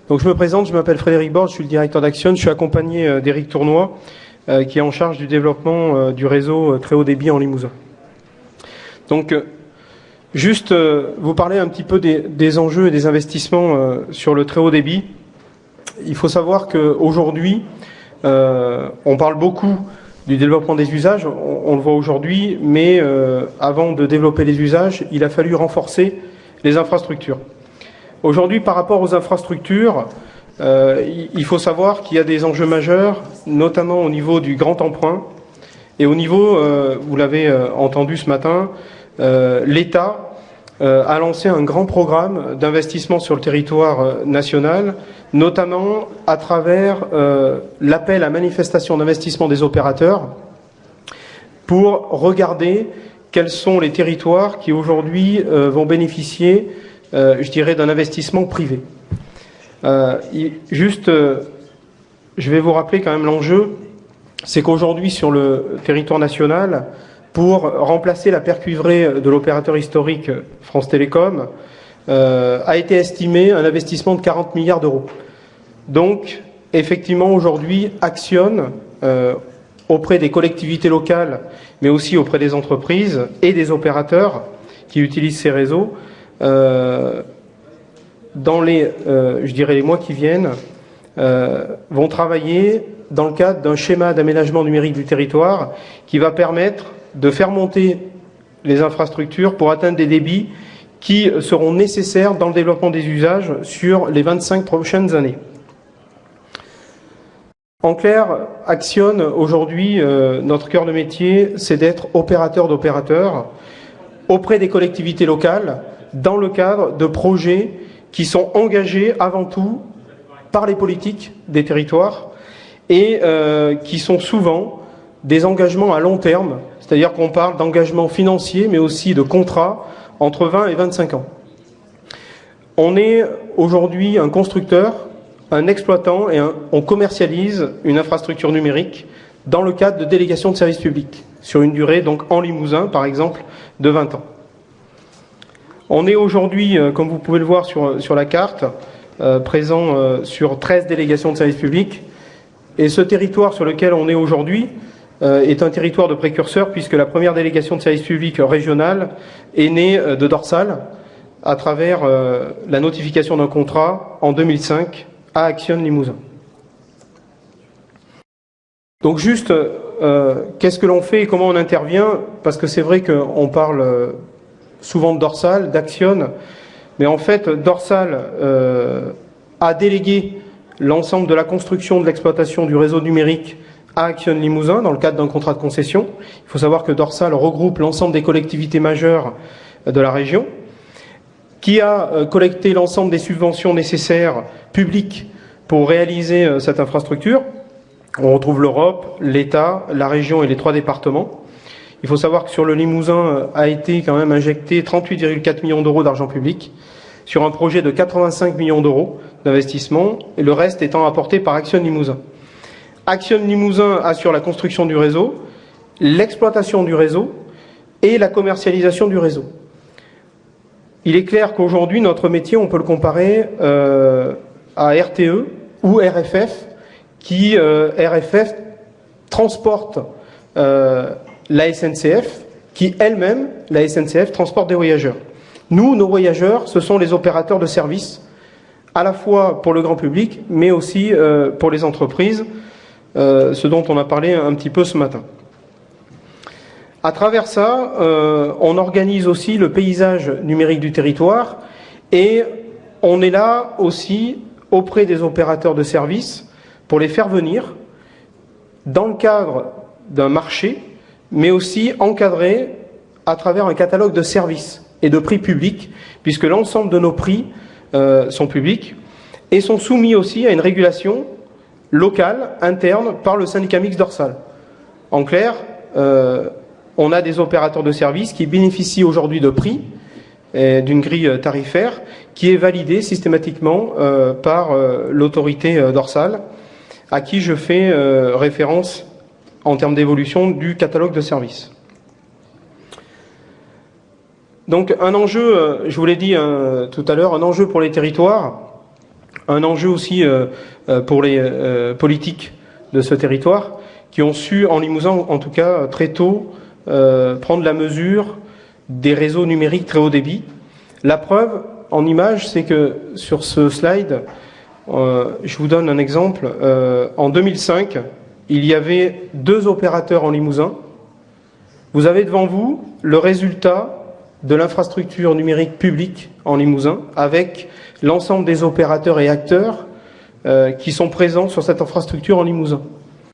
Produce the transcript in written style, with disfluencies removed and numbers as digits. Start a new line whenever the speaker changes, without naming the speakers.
Donc je me présente, je m'appelle Frédéric Borges, je suis le directeur d'Axione, je suis accompagné d'Éric Tournois, qui est en charge du développement du réseau très haut débit en Limousin. Donc juste vous parler un petit peu des enjeux et des investissements sur le très haut débit. Il faut savoir qu'aujourd'hui, on parle beaucoup du développement des usages, on le voit aujourd'hui, mais avant de développer les usages, il a fallu renforcer les infrastructures. Aujourd'hui, par rapport aux infrastructures, il faut savoir qu'il y a des enjeux majeurs, notamment au niveau du grand emprunt et au niveau, vous l'avez entendu ce matin, l'État a lancé un grand programme d'investissement sur le territoire national, notamment à travers l'appel à manifestation d'investissement des opérateurs pour regarder quels sont les territoires qui aujourd'hui vont bénéficier, je dirais, d'un investissement privé. Je vais vous rappeler quand même l'enjeu, c'est qu'aujourd'hui sur le territoire national, pour remplacer la paire cuivrée de l'opérateur historique France Télécom, a été estimé un investissement de 40 milliards d'euros. Donc, effectivement, aujourd'hui, Axione, auprès des collectivités locales, mais aussi auprès des entreprises et des opérateurs qui utilisent ces réseaux, dans les mois qui viennent, vont travailler dans le cadre d'un schéma d'aménagement numérique du territoire qui va permettre de faire monter les infrastructures pour atteindre des débits qui seront nécessaires dans le développement des usages sur les 25 prochaines années. En clair, Axione, aujourd'hui, notre cœur de métier, c'est d'être opérateur d'opérateurs auprès des collectivités locales dans le cadre de projets qui sont engagés avant tout par les politiques des territoires et qui sont souvent des engagements à long terme, c'est-à-dire qu'on parle d'engagements financiers mais aussi de contrats entre 20 et 25 ans. On est aujourd'hui un constructeur, un exploitant et on commercialise une infrastructure numérique dans le cadre de délégations de services publics sur une durée, donc en Limousin par exemple, de 20 ans. On est aujourd'hui, comme vous pouvez le voir sur la carte, présent sur 13 délégations de services publics. Et ce territoire sur lequel on est aujourd'hui est un territoire de précurseur puisque la première délégation de services publics régionale est née de Dorsal à travers la notification d'un contrat en 2005 à Axione Limousin. Donc juste, qu'est-ce que l'on fait et comment on intervient? Parce que c'est vrai qu'on parle souvent de Dorsal, d'Axione, mais en fait Dorsal a délégué l'ensemble de la construction de l'exploitation du réseau numérique à Axione Limousin dans le cadre d'un contrat de concession. Il faut savoir que Dorsal regroupe l'ensemble des collectivités majeures de la région, qui a collecté l'ensemble des subventions nécessaires publiques pour réaliser cette infrastructure. On retrouve l'Europe, l'État, la région et les 3 départements. Il faut savoir que sur le Limousin a été quand même injecté 38,4 millions d'euros d'argent public sur un projet de 85 millions d'euros d'investissement, et le reste étant apporté par Axione Limousin. Axione Limousin assure la construction du réseau, l'exploitation du réseau et la commercialisation du réseau. Il est clair qu'aujourd'hui, notre métier, on peut le comparer à RTE ou RFF, qui, RFF, transporte la SNCF, qui elle-même, la SNCF, transporte des voyageurs. Nous, nos voyageurs, ce sont les opérateurs de services, à la fois pour le grand public, mais aussi pour les entreprises, ce dont on a parlé un petit peu ce matin. À travers ça, on organise aussi le paysage numérique du territoire et on est là aussi auprès des opérateurs de services pour les faire venir dans le cadre d'un marché, mais aussi encadré à travers un catalogue de services et de prix publics, puisque l'ensemble de nos prix sont publics et sont soumis aussi à une régulation locale, interne, par le syndicat mixte Dorsal. En clair, on a des opérateurs de services qui bénéficient aujourd'hui de prix, d'une grille tarifaire, qui est validée systématiquement par l'autorité Dorsal, à qui je fais référence en termes d'évolution du catalogue de services. Donc un enjeu, je vous l'ai dit tout à l'heure, un enjeu pour les territoires. un enjeu aussi pour les politiques de ce territoire, qui ont su, en Limousin en tout cas, très tôt, prendre la mesure des réseaux numériques très haut débit. La preuve, en image, c'est que sur ce slide, je vous donne un exemple. En 2005, il y avait 2 opérateurs en Limousin. Vous avez devant vous le résultat de l'infrastructure numérique publique en Limousin, avec l'ensemble des opérateurs et acteurs qui sont présents sur cette infrastructure en Limousin.